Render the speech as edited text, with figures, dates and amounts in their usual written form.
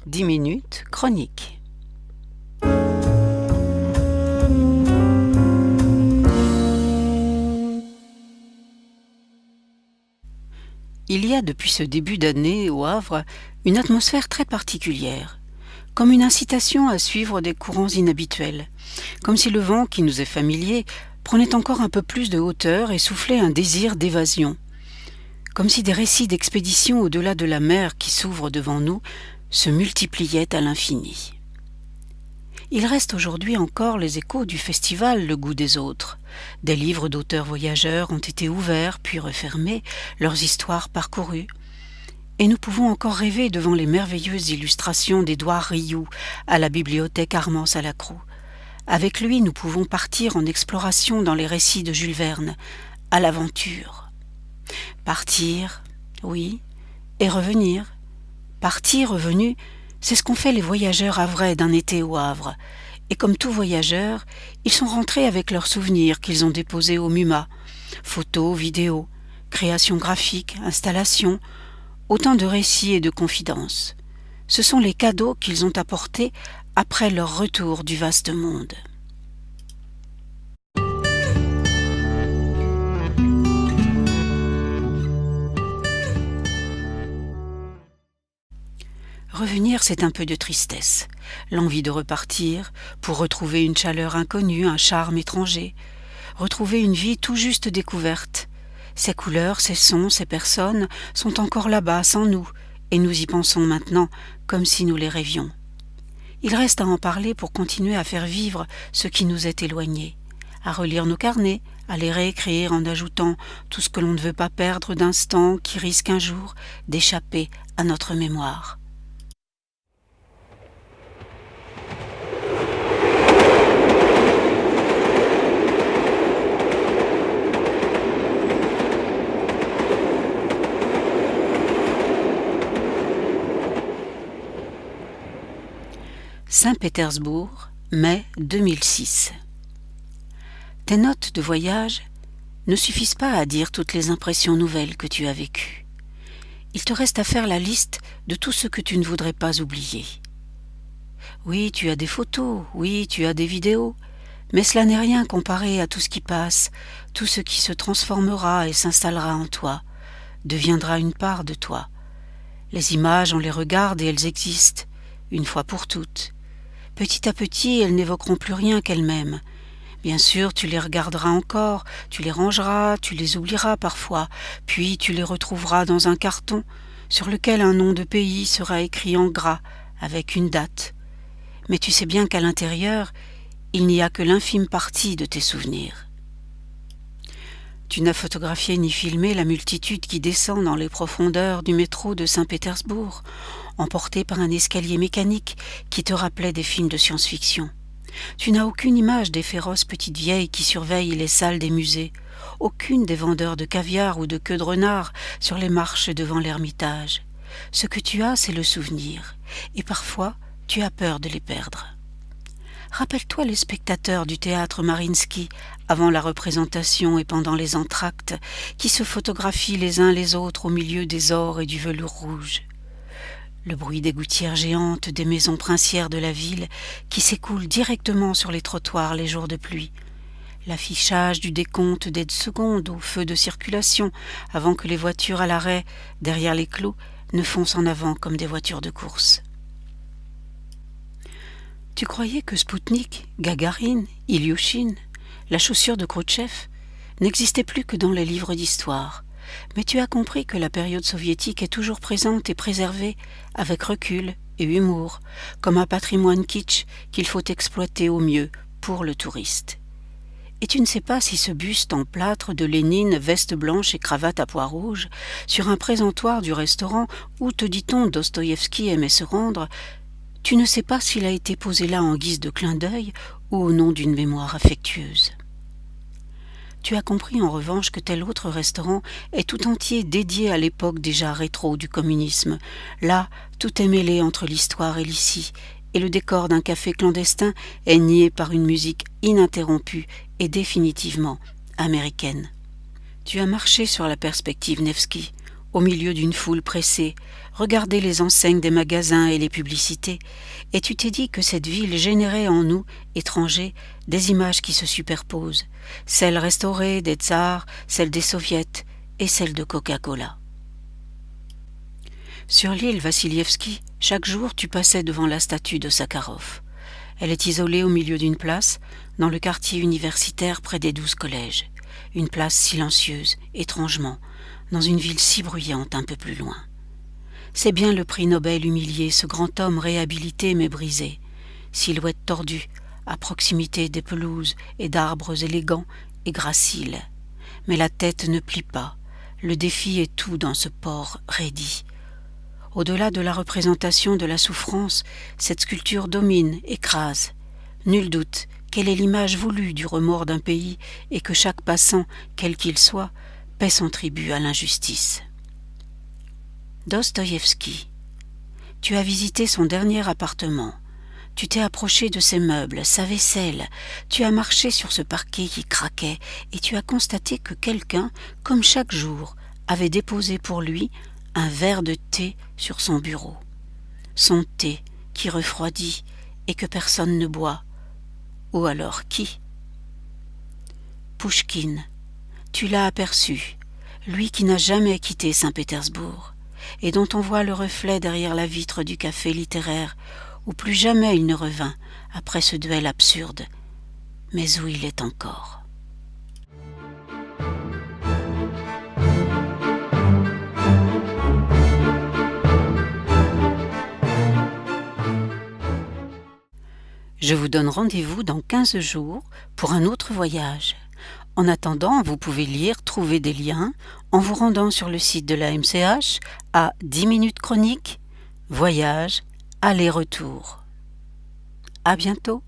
10 minutes, chronique. Il y a depuis ce début d'année au Havre une atmosphère très particulière, comme une incitation à suivre des courants inhabituels, comme si le vent qui nous est familier prenait encore un peu plus de hauteur et soufflait un désir d'évasion, comme si des récits d'expéditions au-delà de la mer qui s'ouvre devant nous se multipliaient à l'infini. Il reste aujourd'hui encore les échos du festival Le Goût des Autres. Des livres d'auteurs voyageurs ont été ouverts puis refermés, leurs histoires parcourues. Et nous pouvons encore rêver devant les merveilleuses illustrations d'Édouard Rioux à la bibliothèque Armand-Salacrou. Avec lui, nous pouvons partir en exploration dans les récits de Jules Verne, à l'aventure. Partir, oui, et revenir. Parti, revenu, c'est ce qu'ont fait les voyageurs havrais d'un été au Havre. Et comme tout voyageur, ils sont rentrés avec leurs souvenirs qu'ils ont déposés au MUMA. Photos, vidéos, créations graphiques, installations, autant de récits et de confidences. Ce sont les cadeaux qu'ils ont apportés après leur retour du vaste monde. Revenir, c'est un peu de tristesse, l'envie de repartir, pour retrouver une chaleur inconnue, un charme étranger, retrouver une vie tout juste découverte. Ces couleurs, ces sons, ces personnes sont encore là-bas, sans nous, et nous y pensons maintenant, comme si nous les rêvions. Il reste à en parler pour continuer à faire vivre ce qui nous est éloigné, à relire nos carnets, à les réécrire en ajoutant tout ce que l'on ne veut pas perdre d'instant qui risque un jour d'échapper à notre mémoire. Saint-Pétersbourg, mai 2006. Tes notes de voyage ne suffisent pas à dire toutes les impressions nouvelles que tu as vécues. Il te reste à faire la liste de tout ce que tu ne voudrais pas oublier. Oui, tu as des photos, oui, tu as des vidéos, mais cela n'est rien comparé à tout ce qui passe, tout ce qui se transformera et s'installera en toi, deviendra une part de toi. Les images, on les regarde et elles existent, une fois pour toutes. Petit à petit, elles n'évoqueront plus rien qu'elles-mêmes. Bien sûr, tu les regarderas encore, tu les rangeras, tu les oublieras parfois, puis tu les retrouveras dans un carton sur lequel un nom de pays sera écrit en gras avec une date. Mais tu sais bien qu'à l'intérieur, il n'y a que l'infime partie de tes souvenirs. Tu n'as photographié ni filmé la multitude qui descend dans les profondeurs du métro de Saint-Pétersbourg, emportée par un escalier mécanique qui te rappelait des films de science-fiction. Tu n'as aucune image des féroces petites vieilles qui surveillent les salles des musées, aucune des vendeurs de caviar ou de queue de renard sur les marches devant l'Ermitage. Ce que tu as, c'est le souvenir, et parfois tu as peur de les perdre. Rappelle-toi les spectateurs du théâtre Mariinsky, avant la représentation et pendant les entr'actes, qui se photographient les uns les autres au milieu des ors et du velours rouge. Le bruit des gouttières géantes des maisons princières de la ville qui s'écoulent directement sur les trottoirs les jours de pluie. L'affichage du décompte des secondes au feu de circulation avant que les voitures à l'arrêt, derrière les clous, ne foncent en avant comme des voitures de course. Tu croyais que Spoutnik, Gagarine, Ilyushin, la chaussure de Khrouchtchev n'existaient plus que dans les livres d'histoire, mais tu as compris que la période soviétique est toujours présente et préservée avec recul et humour, comme un patrimoine kitsch qu'il faut exploiter au mieux pour le touriste. Et tu ne sais pas si ce buste en plâtre de Lénine, veste blanche et cravate à pois rouges, sur un présentoir du restaurant où, te dit-on, Dostoïevski aimait se rendre, tu ne sais pas s'il a été posé là en guise de clin d'œil ou au nom d'une mémoire affectueuse. Tu as compris en revanche que tel autre restaurant est tout entier dédié à l'époque déjà rétro du communisme. Là, tout est mêlé entre l'histoire et l'ici, et le décor d'un café clandestin est nié par une musique ininterrompue et définitivement américaine. Tu as marché sur la perspective Nevsky, au milieu d'une foule pressée, regarder les enseignes des magasins et les publicités, et tu t'es dit que cette ville générait en nous, étrangers, des images qui se superposent, celles restaurées des tsars, celles des soviets et celles de Coca-Cola. Sur l'île Vassilievski, chaque jour tu passais devant la statue de Sakharov. Elle est isolée au milieu d'une place, dans le quartier universitaire près des 12 collèges. Une place silencieuse, étrangement, dans une ville si bruyante un peu plus loin. C'est bien le prix Nobel humilié, ce grand homme réhabilité mais brisé, silhouette tordue, à proximité des pelouses et d'arbres élégants et graciles. Mais la tête ne plie pas, le défi est tout dans ce port raidi. Au-delà de la représentation de la souffrance, cette sculpture domine, écrase. Nul doute qu'elle est l'image voulue du remords d'un pays et que chaque passant, quel qu'il soit, paie son tribut à l'injustice. Dostoïevski. Tu as visité son dernier appartement. Tu t'es approché de ses meubles, sa vaisselle. Tu as marché sur ce parquet qui craquait et tu as constaté que quelqu'un, comme chaque jour, avait déposé pour lui un verre de thé sur son bureau. Son thé qui refroidit et que personne ne boit. Ou alors qui? Pouchkine. Tu l'as aperçu, lui qui n'a jamais quitté Saint-Pétersbourg, et dont on voit le reflet derrière la vitre du café littéraire, où plus jamais il ne revint après ce duel absurde, mais où il est encore. Je vous donne rendez-vous dans 15 jours pour un autre voyage. En attendant, vous pouvez lire, trouver des liens en vous rendant sur le site de la MCH à 10 minutes chronique, voyage, aller-retour. À bientôt.